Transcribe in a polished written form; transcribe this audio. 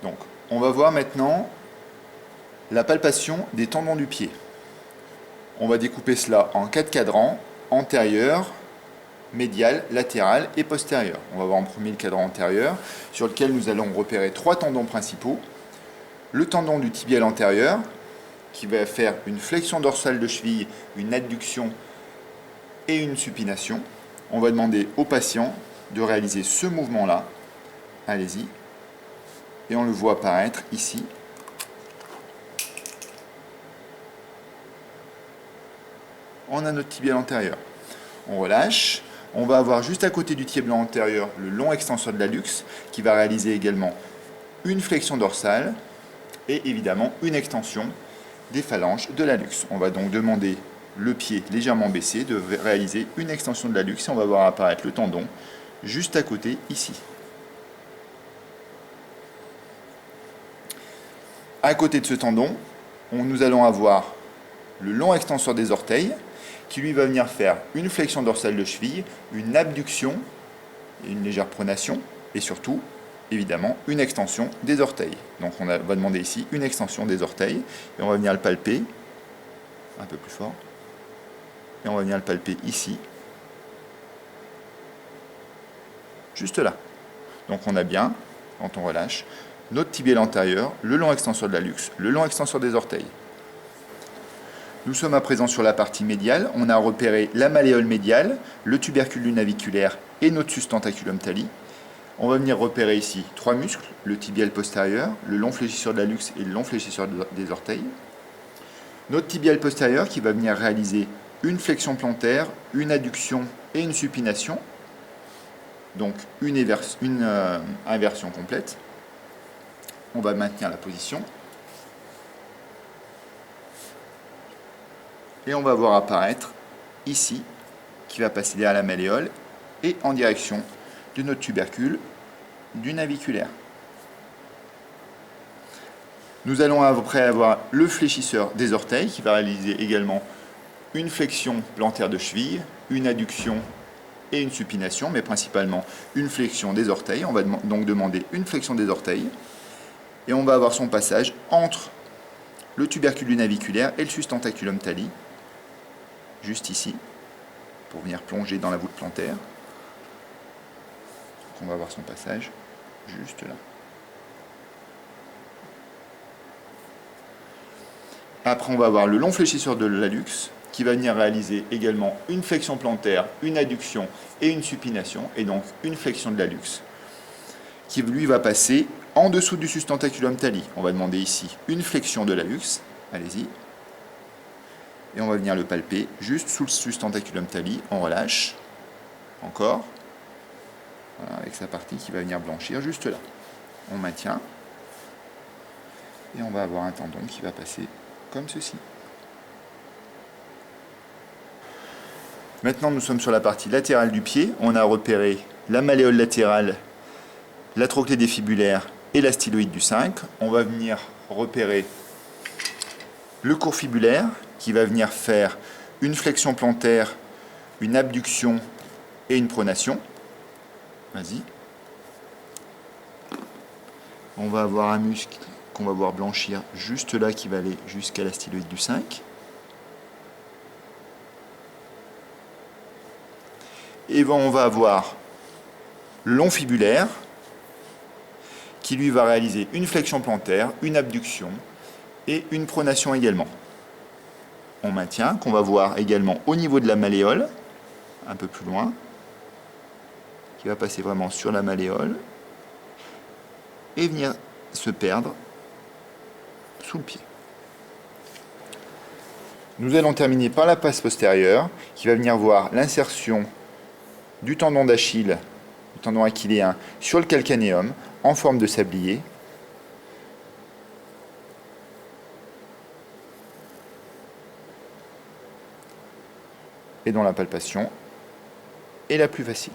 Donc, on va voir maintenant la palpation des tendons du pied. On va découper cela en 4 cadrans, antérieur, médial, latéral et postérieur. On va voir en premier le cadran antérieur, sur lequel nous allons repérer 3 tendons principaux. Le tendon du tibial antérieur, qui va faire une flexion dorsale de cheville, une adduction et une supination. On va demander au patient de réaliser ce mouvement-là. Allez-y. Et on le voit apparaître ici. On a notre tibial antérieur. On relâche. On va avoir juste à côté du tibial antérieur le long extenseur de l'hallux qui va réaliser également une flexion dorsale et évidemment une extension des phalanges de l'hallux. On va donc demander le pied légèrement baissé de réaliser une extension de l'hallux et on va voir apparaître le tendon juste à côté ici. À côté de ce tendon, nous allons avoir le long extenseur des orteils qui lui va venir faire une flexion dorsale de cheville, une abduction, une légère pronation et surtout, évidemment, une extension des orteils. Donc on va demander ici une extension des orteils et on va venir le palper un peu plus fort et on va venir le palper ici, juste là. Donc on a bien, quand on relâche, notre tibial antérieur, le long extenseur de l'hallux, le long extenseur des orteils. Nous sommes à présent sur la partie médiale. On a repéré la malléole médiale, le tubercule du naviculaire et notre sustentaculum thalli. On va venir repérer ici 3 muscles, le tibial postérieur, le long fléchisseur de l'hallux et le long fléchisseur des orteils. Notre tibial postérieur qui va venir réaliser une flexion plantaire, une adduction et une supination. Donc une inversion complète. On va maintenir la position. Et on va voir apparaître ici, qui va passer derrière la malléole et en direction de notre tubercule du naviculaire. Nous allons après avoir le fléchisseur des orteils qui va réaliser également une flexion plantaire de cheville, une adduction et une supination, mais principalement une flexion des orteils. On va donc demander une flexion des orteils et on va avoir son passage entre le tubercule du naviculaire et le sustentaculum thalli, juste ici, pour venir plonger dans la voûte plantaire. Donc on va avoir son passage juste là. Après, on va avoir le long fléchisseur de l'hallux qui va venir réaliser également une flexion plantaire, une adduction et une supination, et donc une flexion de l'hallux, qui lui va passer en dessous du sustentaculum thalli. On va demander ici une flexion de l'hallux, allez-y, et on va venir le palper juste sous le sustentaculum thalli, on relâche, encore, voilà, avec sa partie qui va venir blanchir juste là. On maintient, et on va avoir un tendon qui va passer comme ceci. Maintenant, nous sommes sur la partie latérale du pied. On a repéré la malléole latérale, la trochlée fibulaire et la styloïde du 5. On va venir repérer le court fibulaire qui va venir faire une flexion plantaire, une abduction et une pronation. Vas-y. On va avoir un muscle qu'on va voir blanchir juste là qui va aller jusqu'à la styloïde du 5. Et on va avoir le long fibulaire qui lui va réaliser une flexion plantaire, une abduction et une pronation également. On maintient, qu'on va voir également au niveau de la malléole, un peu plus loin, qui va passer vraiment sur la malléole et venir se perdre sous le pied. Nous allons terminer par la passe postérieure qui va venir voir l'insertion du tendon d'Achille, du tendon achilléen, sur le calcanéum en forme de sablier. Et dont la palpation est la plus facile.